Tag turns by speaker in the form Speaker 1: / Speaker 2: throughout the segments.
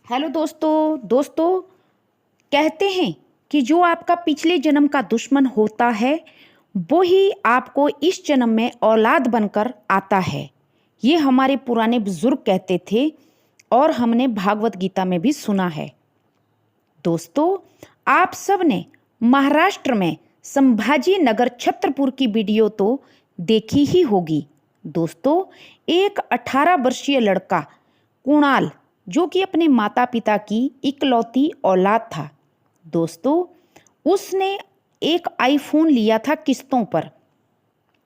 Speaker 1: Hello दोस्तों कहते हैं कि जो आपका पिछले जन्म का दुश्मन होता है वो ही आपको इस जन्म में औलाद बनकर आता है। ये हमारे पुराने बुजुर्ग कहते थे और हमने भागवत गीता में भी सुना है। दोस्तों, आप सब ने महाराष्ट्र में संभाजी नगर छत्रपुर की वीडियो तो देखी ही होगी। दोस्तों, एक 18 वर्षीय लड़का कुणाल जो कि अपने माता पिता की इकलौती औलाद था। दोस्तों, उसने एक आईफोन लिया था किस्तों पर।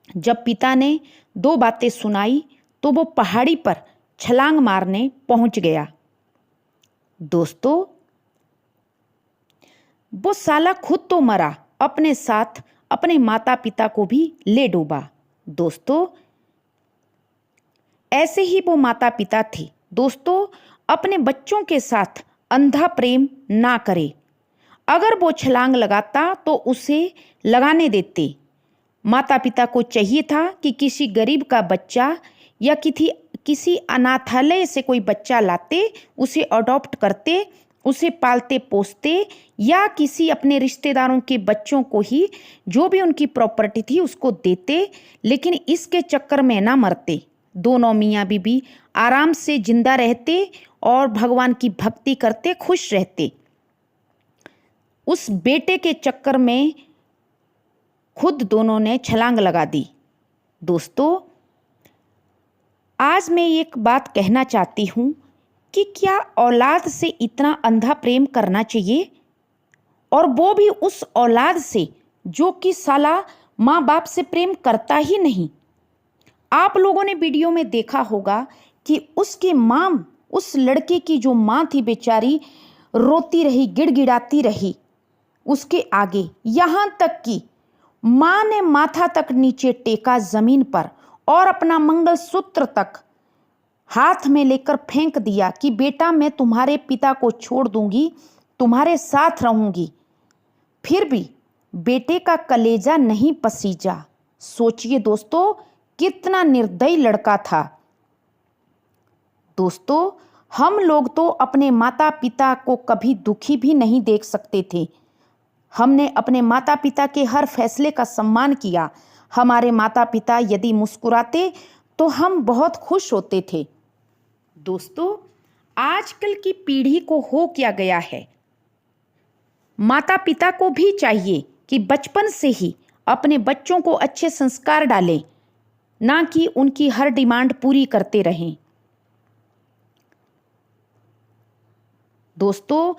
Speaker 1: जब पिता ने दो बातें सुनाई तो वो पहाड़ी पर छलांग मारने पहुंच गया। दोस्तों, वो साला खुद तो मरा, अपने साथ अपने माता पिता को भी ले डूबा। दोस्तों, ऐसे ही वो माता पिता थे। दोस्तों, अपने बच्चों के साथ अंधा प्रेम ना करे। अगर वो छलांग लगाता तो उसे लगाने देते। माता पिता को चाहिए था कि किसी गरीब का बच्चा या किसी अनाथालय से कोई बच्चा लाते, उसे अडॉप्ट करते, उसे पालते पोसते या किसी अपने रिश्तेदारों के बच्चों को ही जो भी उनकी प्रॉपर्टी थी उसको देते, लेकिन इसके चक्कर में ना मरते। दोनों मियाँ बीबी आराम से जिंदा रहते और भगवान की भक्ति करते, खुश रहते। उस बेटे के चक्कर में खुद दोनों ने छलांग लगा दी। दोस्तों, आज मैं एक बात कहना चाहती हूँ कि क्या औलाद से इतना अंधा प्रेम करना चाहिए, और वो भी उस औलाद से जो कि साला माँ बाप से प्रेम करता ही नहीं। आप लोगों ने वीडियो में देखा होगा कि उसकी माँ, उस लड़के की जो माँ थी बेचारी, रोती रही, गिड़गिड़ाती रही उसके आगे, यहाँ तक कि माँ ने माथा तक नीचे टेका जमीन पर और अपना मंगलसूत्र तक हाथ में लेकर फेंक दिया कि बेटा मैं तुम्हारे पिता को छोड़ दूंगी, तुम्हारे साथ रहूंगी। फिर भी बेटे का कलेजा नहीं पसीजा। सोचिए दोस्तों, कितना निर्दयी लड़का था। दोस्तों, हम लोग तो अपने माता पिता को कभी दुखी भी नहीं देख सकते थे। हमने अपने माता पिता के हर फैसले का सम्मान किया। हमारे माता पिता यदि मुस्कुराते तो हम बहुत खुश होते थे। दोस्तों, आजकल की पीढ़ी को हो क्या गया है, माता पिता को भी चाहिए कि बचपन से ही अपने बच्चों को अच्छे संस्कार डालें, ना कि उनकी हर डिमांड पूरी करते रहें। दोस्तों,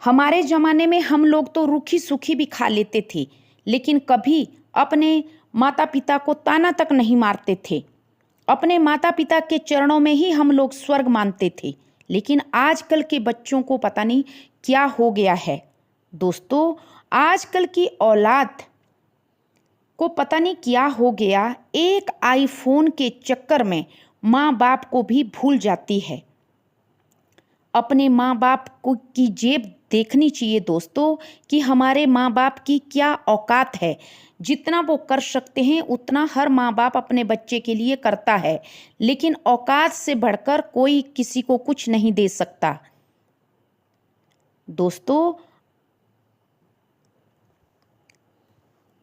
Speaker 1: हमारे ज़माने में हम लोग तो रूखी सूखी भी खा लेते थे, लेकिन कभी अपने माता पिता को ताना तक नहीं मारते थे। अपने माता पिता के चरणों में ही हम लोग स्वर्ग मानते थे। लेकिन आजकल के बच्चों को पता नहीं क्या हो गया है। दोस्तों, आजकल की औलाद को पता नहीं क्या हो गया, एक आईफोन के चक्कर में माँ बाप को भी भूल जाती है। अपने माँ बाप को की जेब देखनी चाहिए दोस्तों, कि हमारे माँ बाप की क्या औकात है। जितना वो कर सकते हैं उतना हर माँ बाप अपने बच्चे के लिए करता है, लेकिन औकात से बढ़कर कोई किसी को कुछ नहीं दे सकता। दोस्तों,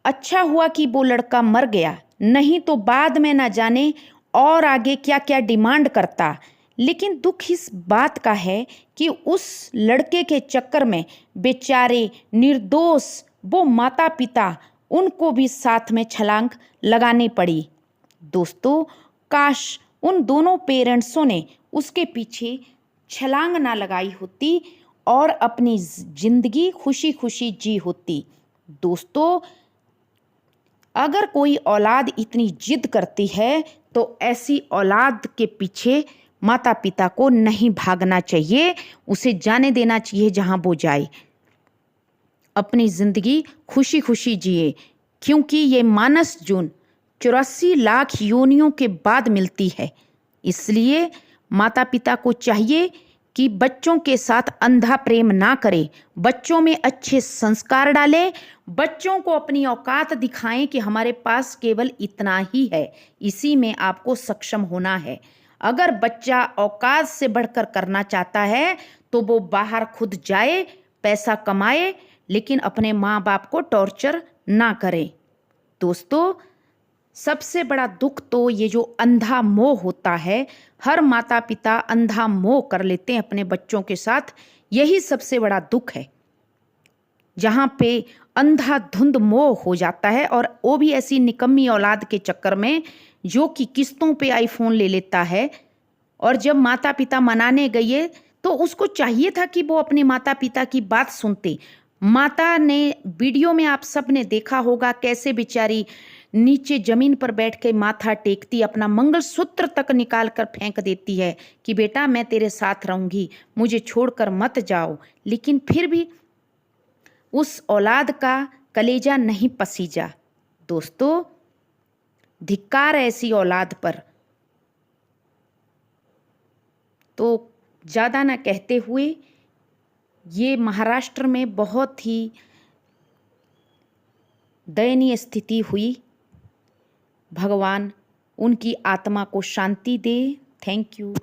Speaker 1: अच्छा हुआ कि वो लड़का मर गया, नहीं तो बाद में ना जाने और आगे क्या क्या डिमांड करता। लेकिन दुख इस बात का है कि उस लड़के के चक्कर में बेचारे निर्दोष वो माता पिता, उनको भी साथ में छलांग लगानी पड़ी। दोस्तों, काश उन दोनों पेरेंट्सों ने उसके पीछे छलांग ना लगाई होती और अपनी जिंदगी खुशी खुशी जी होती। दोस्तों, अगर कोई औलाद इतनी जिद करती है तो ऐसी औलाद के पीछे माता पिता को नहीं भागना चाहिए, उसे जाने देना चाहिए जहां वो जाए। अपनी जिंदगी खुशी खुशी जिए, क्योंकि ये मानस जून 84 लाख योनियों के बाद मिलती है। इसलिए माता पिता को चाहिए कि बच्चों के साथ अंधा प्रेम ना करे, बच्चों में अच्छे संस्कार डालें, बच्चों को अपनी औकात दिखाएं कि हमारे पास केवल इतना ही है, इसी में आपको सक्षम होना है। अगर बच्चा औकात से बढ़कर करना चाहता है तो वो बाहर खुद जाए, पैसा कमाए, लेकिन अपने माँ बाप को टॉर्चर ना करे। दोस्तों, सबसे बड़ा दुख तो ये जो अंधा मोह होता है, हर माता पिता अंधा मोह कर लेते हैं अपने बच्चों के साथ, यही सबसे बड़ा दुख है। जहाँ पे अंधाधुंध मोह हो जाता है, और वो भी ऐसी निकम्मी औलाद के चक्कर में जो कि किस्तों पे आईफोन ले लेता है। और जब माता पिता मनाने गए तो उसको चाहिए था कि वो अपने माता पिता की बात सुनते। माता ने, वीडियो में आप सब ने देखा होगा कैसे बेचारी नीचे जमीन पर बैठ के माथा टेकती, अपना मंगलसूत्र तक निकाल कर फेंक देती है कि बेटा मैं तेरे साथ रहूंगी, मुझे छोड़कर मत जाओ। लेकिन फिर भी उस औलाद का कलेजा नहीं पसीजा। दोस्तों, धिक्कार है ऐसी औलाद पर। तो ज़्यादा ना कहते हुए, ये महाराष्ट्र में बहुत ही दयनीय स्थिति हुई। भगवान उनकी आत्मा को शांति दे। Thank you.